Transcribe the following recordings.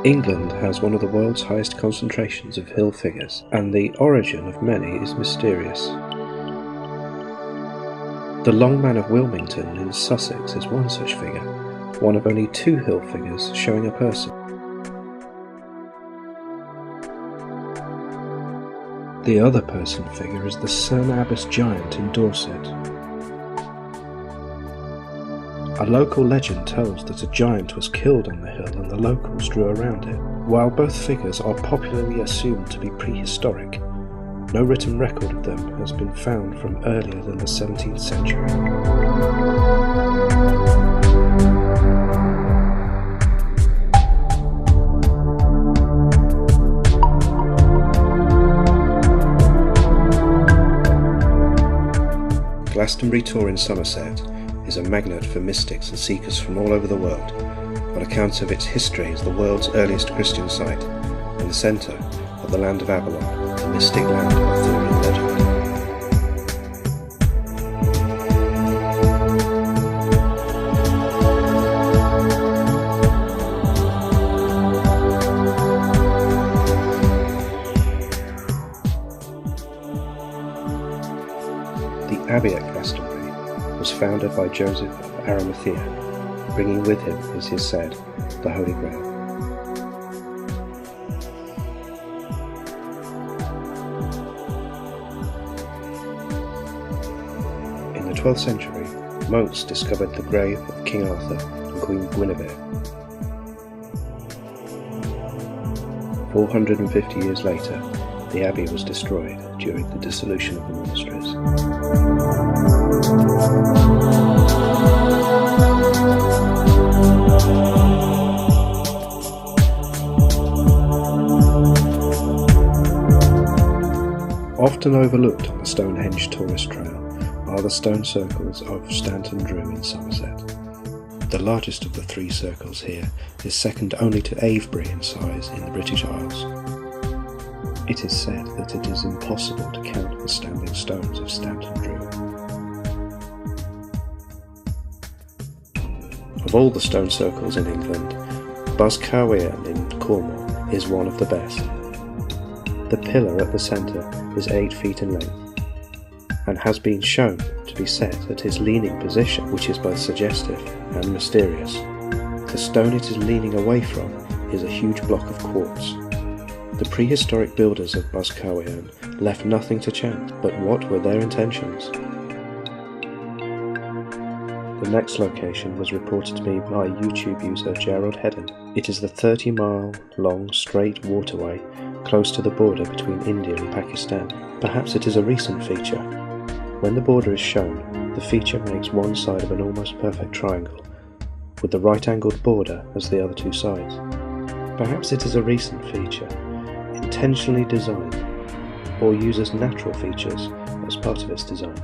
England has one of the world's highest concentrations of hill figures, and the origin of many is mysterious. The Long Man of Wilmington in Sussex is one such figure, one of only 2 hill figures showing a person. The other person figure is the Cerne Abbas giant in Dorset. A local legend tells that a giant was killed on the hill and the locals drew around it. While both figures are popularly assumed to be prehistoric, no written record of them has been found from earlier than the 17th century. Glastonbury Tor in Somerset is a magnet for mystics and seekers from all over the world, on account of its history as the world's earliest Christian site, and the centre of the land of Avalon, the mystic land of Arthurian legend. The Abbey at Glastonbury was founded by Joseph of Arimathea, bringing with him, as is said, the Holy Grail. In the 12th century, monks discovered the grave of King Arthur and Queen Guinevere. 450 years later, the abbey was destroyed during the dissolution of the monasteries. Often overlooked on the Stonehenge tourist trail are the stone circles of Stanton in Somerset. The largest of the 3 circles here is second only to Avebury in size in the British Isles. It is said that it is impossible to count the standing stones of Stanton. Of all the stone circles in England, Boscawen-Un in Cornwall is one of the best. The pillar at the centre is 8 feet in length, and has been shown to be set at its leaning position, which is both suggestive and mysterious. The stone it is leaning away from is a huge block of quartz. The prehistoric builders of Boscawen-Un left nothing to chance, but what were their intentions? The next location was reported to me by YouTube user Gerald Hedden. It is the 30-mile long straight waterway close to the border between India and Pakistan. Perhaps it is a recent feature. When the border is shown, the feature makes one side of an almost perfect triangle, with the right-angled border as the other 2 sides. Perhaps it is a recent feature, intentionally designed, or uses natural features as part of its design.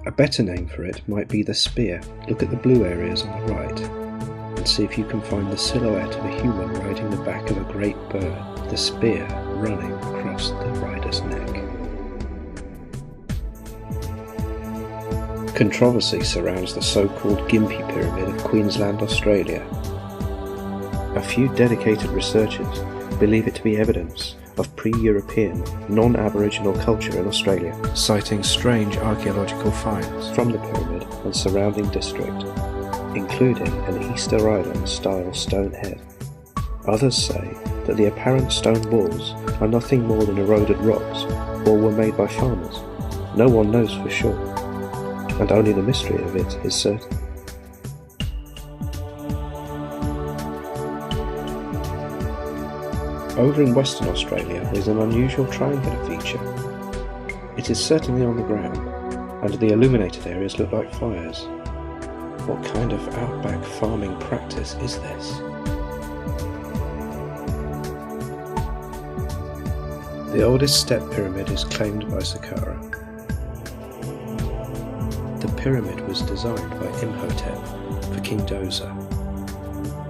A better name for it might be the spear. Look at the blue areas on the right, and see if you can find the silhouette of a human riding the back of a great bird, the spear running across the rider's neck. Controversy surrounds the so-called Gympie pyramid of Queensland, Australia. A few dedicated researchers believe it to be evidence of pre-European, non-Aboriginal culture in Australia, citing strange archaeological finds from the pyramid and surrounding district, including an Easter Island-style stone head. Others say that the apparent stone walls are nothing more than eroded rocks or were made by farmers. No one knows for sure, and only the mystery of it is certain. Over in Western Australia is an unusual triangular feature. It is certainly on the ground, and the illuminated areas look like fires. What kind of outback farming practice is this? The oldest step pyramid is claimed by Sakkara. The pyramid was designed by Imhotep for King Doza.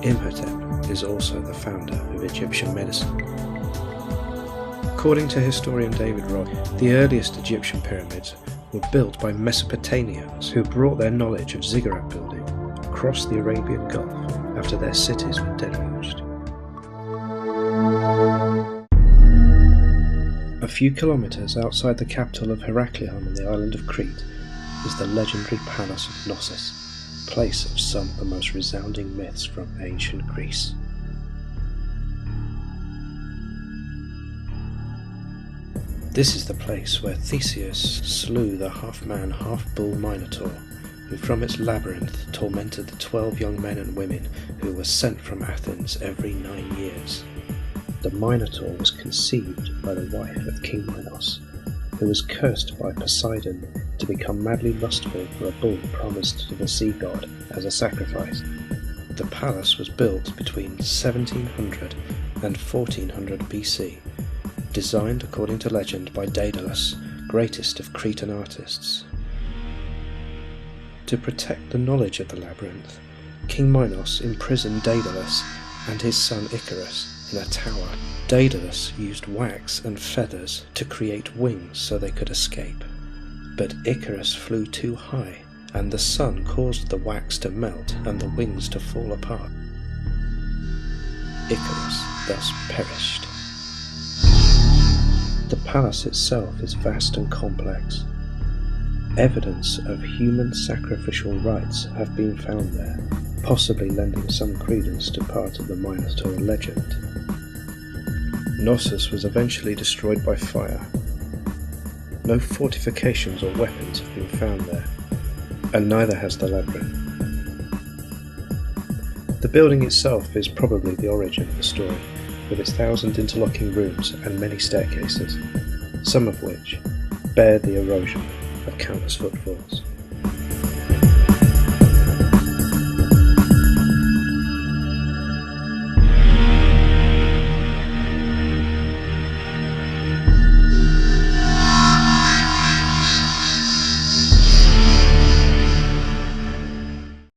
Imhotep is also the founder of Egyptian medicine. According to historian David Robb, the earliest Egyptian pyramids were built by Mesopotamians who brought their knowledge of ziggurat building across the Arabian Gulf after their cities were deluged. A few kilometres outside the capital of Heraklion on the island of Crete is the legendary Palace of Knossus, place of some of the most resounding myths from ancient Greece. This is the place where Theseus slew the half-man, half-bull Minotaur, who from its labyrinth tormented the 12 young men and women who were sent from Athens every 9 years. The Minotaur was conceived by the wife of King Minos, who was cursed by Poseidon to become madly lustful for a bull promised to the sea god as a sacrifice. The palace was built between 1700 and 1400 BC, designed according to legend by Daedalus, greatest of Cretan artists. To protect the knowledge of the labyrinth, King Minos imprisoned Daedalus and his son Icarus in a tower. Daedalus used wax and feathers to create wings so they could escape, but Icarus flew too high, and the sun caused the wax to melt and the wings to fall apart. Icarus thus perished. The palace itself is vast and complex. Evidence of human sacrificial rites have been found there, possibly lending some credence to part of the Minotaur legend. Knossus was eventually destroyed by fire. No fortifications or weapons have been found there, and neither has the labyrinth. The building itself is probably the origin of the story, with its 1,000 interlocking rooms and many staircases, some of which bear the erosion of countless footfalls.